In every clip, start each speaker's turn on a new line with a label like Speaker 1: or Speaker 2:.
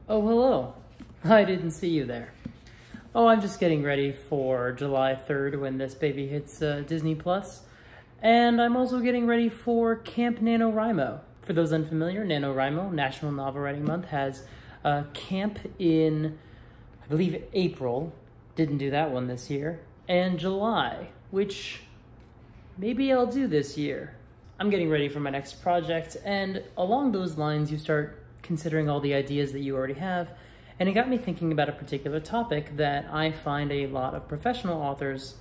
Speaker 1: Oh, hello. I didn't see you there. Oh, I'm just getting ready for July 3rd when this baby hits Disney Plus. And I'm also getting ready for Camp NaNoWriMo. For those unfamiliar, NaNoWriMo, National Novel Writing Month, has camp in, I believe, April. Didn't do that one this year. And July, which maybe I'll do this year. I'm getting ready for my next project, and along those lines, you start considering all the ideas that you already have, and it got me thinking about a particular topic that I find a lot of professional authors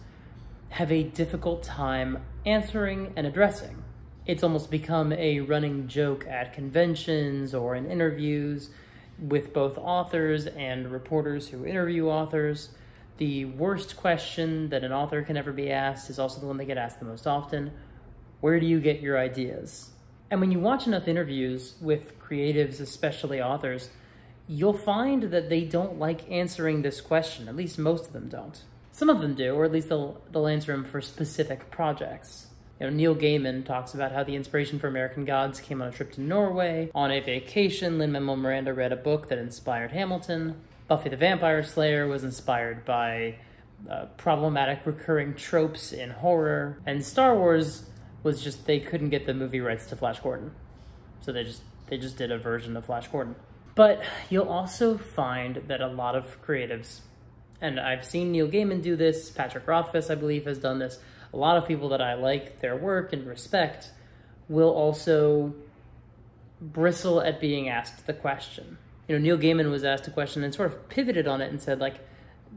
Speaker 1: have a difficult time answering and addressing. It's almost become a running joke at conventions or in interviews with both authors and reporters who interview authors. The worst question that an author can ever be asked is also the one they get asked the most often. Where do you get your ideas? And when you watch enough interviews with creatives, especially authors, you'll find that they don't like answering this question. At least most of them don't. Some of them do, or at least they'll answer them for specific projects. You know, Neil Gaiman talks about how the inspiration for American Gods came on a trip to Norway. On a vacation, Lin-Manuel Miranda read a book that inspired Hamilton. Buffy the Vampire Slayer was inspired by problematic recurring tropes in horror. And Star Wars was just, they couldn't get the movie rights to Flash Gordon. So they just did a version of Flash Gordon. But you'll also find that a lot of creatives, and I've seen Neil Gaiman do this, Patrick Rothfuss, I believe, has done this. A lot of people that I like their work and respect will also bristle at being asked the question. You know, Neil Gaiman was asked a question and sort of pivoted on it and said, like,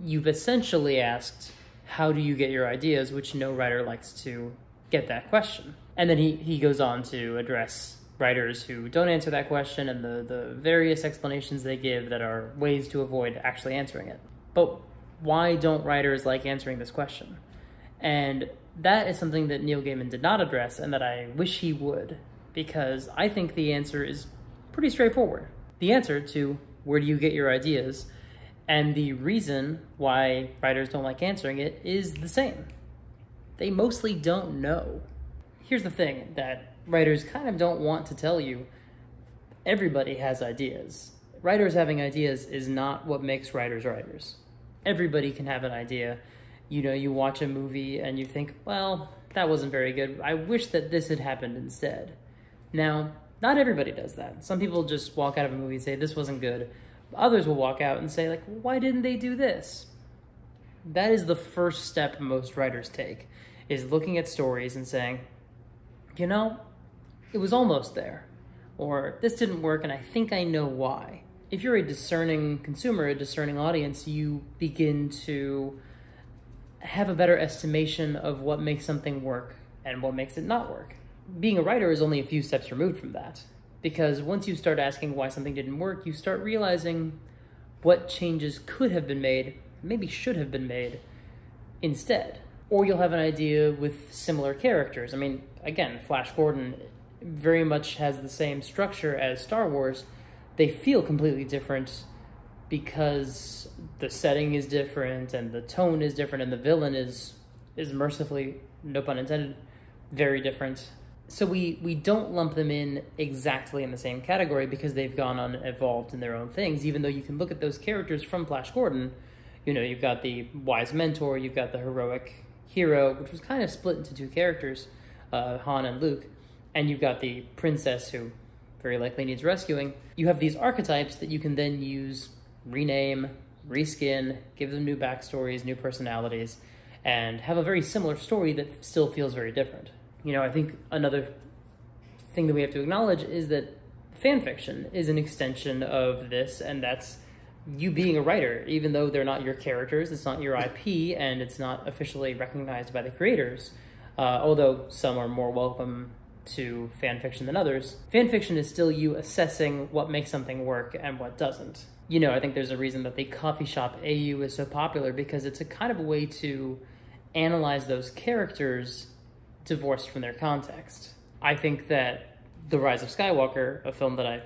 Speaker 1: you've essentially asked, how do you get your ideas, which no writer likes to get that question. And then he goes on to address writers who don't answer that question and the various explanations they give that are ways to avoid actually answering it. But why don't writers like answering this question? And that is something that Neil Gaiman did not address and that I wish he would, because I think the answer is pretty straightforward. The answer to where do you get your ideas and the reason why writers don't like answering it is the same. They mostly don't know. Here's the thing that writers kind of don't want to tell you. Everybody has ideas. Writers having ideas is not what makes writers writers. Everybody can have an idea. You know, you watch a movie and you think, well, that wasn't very good. I wish that this had happened instead. Now, not everybody does that. Some people just walk out of a movie and say, this wasn't good. Others will walk out and say, like, why didn't they do this? That is the first step most writers take, is looking at stories and saying, you know, it was almost there. Or this didn't work and I think I know why. If you're a discerning consumer, a discerning audience, you begin to have a better estimation of what makes something work and what makes it not work. Being a writer is only a few steps removed from that. Because once you start asking why something didn't work, you start realizing what changes could have been made, maybe should have been made instead. Or you'll have an idea with similar characters. I mean, again, Flash Gordon very much has the same structure as Star Wars. They feel completely different because the setting is different and the tone is different and the villain is mercifully, no pun intended, very different. So we don't lump them in exactly in the same category because they've gone on and evolved in their own things, even though you can look at those characters from Flash Gordon. You know, you've got the wise mentor, you've got the heroic hero, which was kind of split into two characters, Han and Luke, and you've got the princess who very likely needs rescuing. You have these archetypes that you can then use, rename, reskin, give them new backstories, new personalities, and have a very similar story that still feels very different. You know, I think another thing that we have to acknowledge is that fan fiction is an extension of this, and that's you being a writer, even though they're not your characters, it's not your IP, and it's not officially recognized by the creators, although some are more welcome to fan fiction than others. Fan fiction is still you assessing what makes something work and what doesn't. You know, I think there's a reason that the coffee shop AU is so popular, because it's a kind of a way to analyze those characters divorced from their context. I think that The Rise of Skywalker, a film that I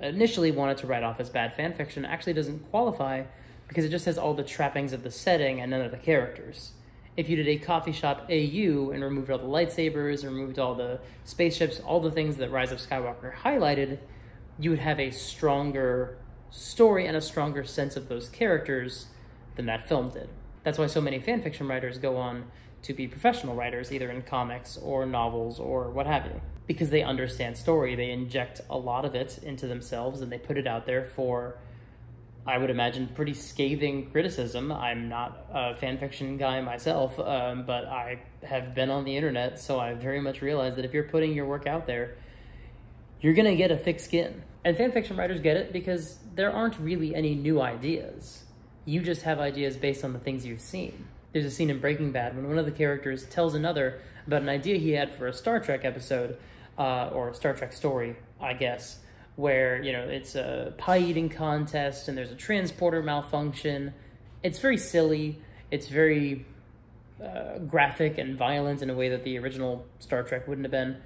Speaker 1: initially wanted to write off as bad fan fiction, actually doesn't qualify because it just has all the trappings of the setting and none of the characters. If you did a coffee shop AU and removed all the lightsabers, removed all the spaceships, all the things that Rise of Skywalker highlighted, you would have a stronger story and a stronger sense of those characters than that film did. That's why so many fanfiction writers go on to be professional writers, either in comics or novels or what have you. Because they understand story, they inject a lot of it into themselves and they put it out there for, I would imagine, pretty scathing criticism. I'm not a fanfiction guy myself, but I have been on the internet, so I very much realize that if you're putting your work out there, you're gonna get a thick skin. And fanfiction writers get it because there aren't really any new ideas. You just have ideas based on the things you've seen. There's a scene in Breaking Bad when one of the characters tells another about an idea he had for a Star Trek episode, or a Star Trek story, I guess, where, you know, it's a pie eating contest and there's a transporter malfunction. It's very silly. It's very graphic and violent in a way that the original Star Trek wouldn't have been.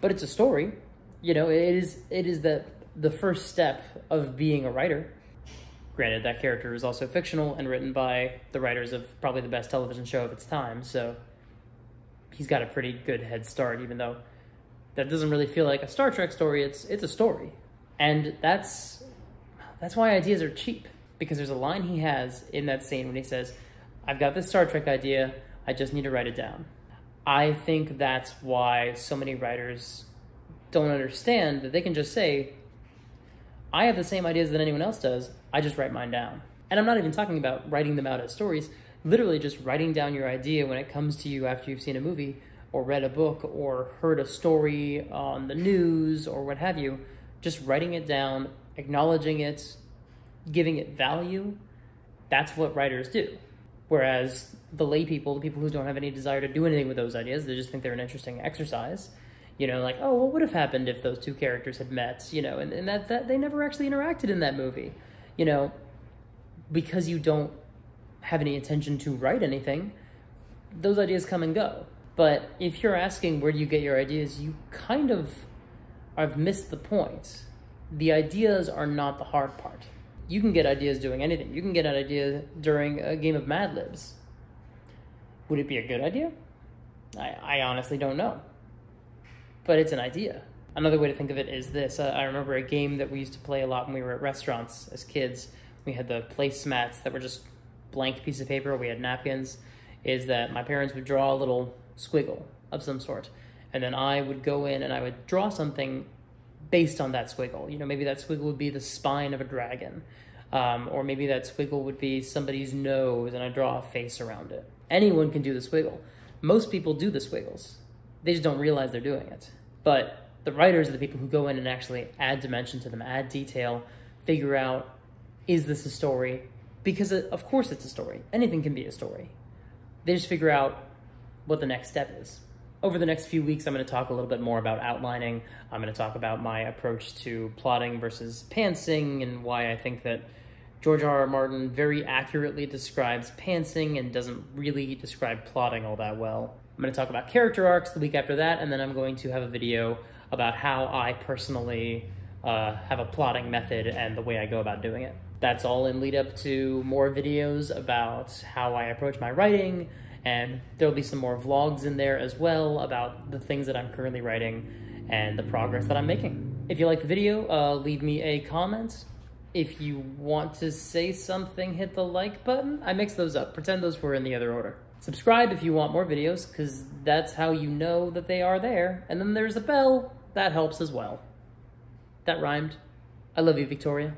Speaker 1: But it's a story. You know, it is the first step of being a writer. Granted, that character is also fictional and written by the writers of probably the best television show of its time, so he's got a pretty good head start, even though that doesn't really feel like a Star Trek story. It's a story. And that's why ideas are cheap, because there's a line he has in that scene when he says, "I've got this Star Trek idea, I just need to write it down." I think that's why so many writers don't understand that they can just say, "I have the same ideas that anyone else does, I just write mine down." And I'm not even talking about writing them out as stories, literally just writing down your idea when it comes to you after you've seen a movie or read a book or heard a story on the news or what have you. Just writing it down, acknowledging it, giving it value, that's what writers do. Whereas the lay people, the people who don't have any desire to do anything with those ideas, they just think they're an interesting exercise. You know, like, oh, what would have happened if those two characters had met, you know, and that they never actually interacted in that movie, you know, because you don't have any intention to write anything, those ideas come and go. But if you're asking where do you get your ideas, you kind of have missed the point. The ideas are not the hard part. You can get ideas doing anything. You can get an idea during a game of Mad Libs. Would it be a good idea? I honestly don't know. But it's an idea. Another way to think of it is this. I remember a game that we used to play a lot when we were at restaurants as kids. We had the placemats that were just blank piece of paper. We had napkins. Is that my parents would draw a little squiggle of some sort. And then I would go in and I would draw something based on that squiggle. You know, maybe that squiggle would be the spine of a dragon. Or maybe that squiggle would be somebody's nose and I draw a face around it. Anyone can do the squiggle. Most people do the squiggles. They just don't realize they're doing it. But the writers are the people who go in and actually add dimension to them, add detail, figure out, is this a story? Because of course it's a story. Anything can be a story. They just figure out what the next step is. Over the next few weeks, I'm going to talk a little bit more about outlining. I'm going to talk about my approach to plotting versus pantsing and why I think that George R.R. Martin very accurately describes pantsing and doesn't really describe plotting all that well. I'm going to talk about character arcs the week after that, and then I'm going to have a video about how I personally have a plotting method and the way I go about doing it. That's all in lead up to more videos about how I approach my writing, and there'll be some more vlogs in there as well about the things that I'm currently writing and the progress that I'm making. If you like the video, leave me a comment. If you want to say something, hit the like button. I mix those up. Pretend those were in the other order. Subscribe if you want more videos, because that's how you know that they are there. And then there's a bell. That helps as well. That rhymed. I love you, Victoria.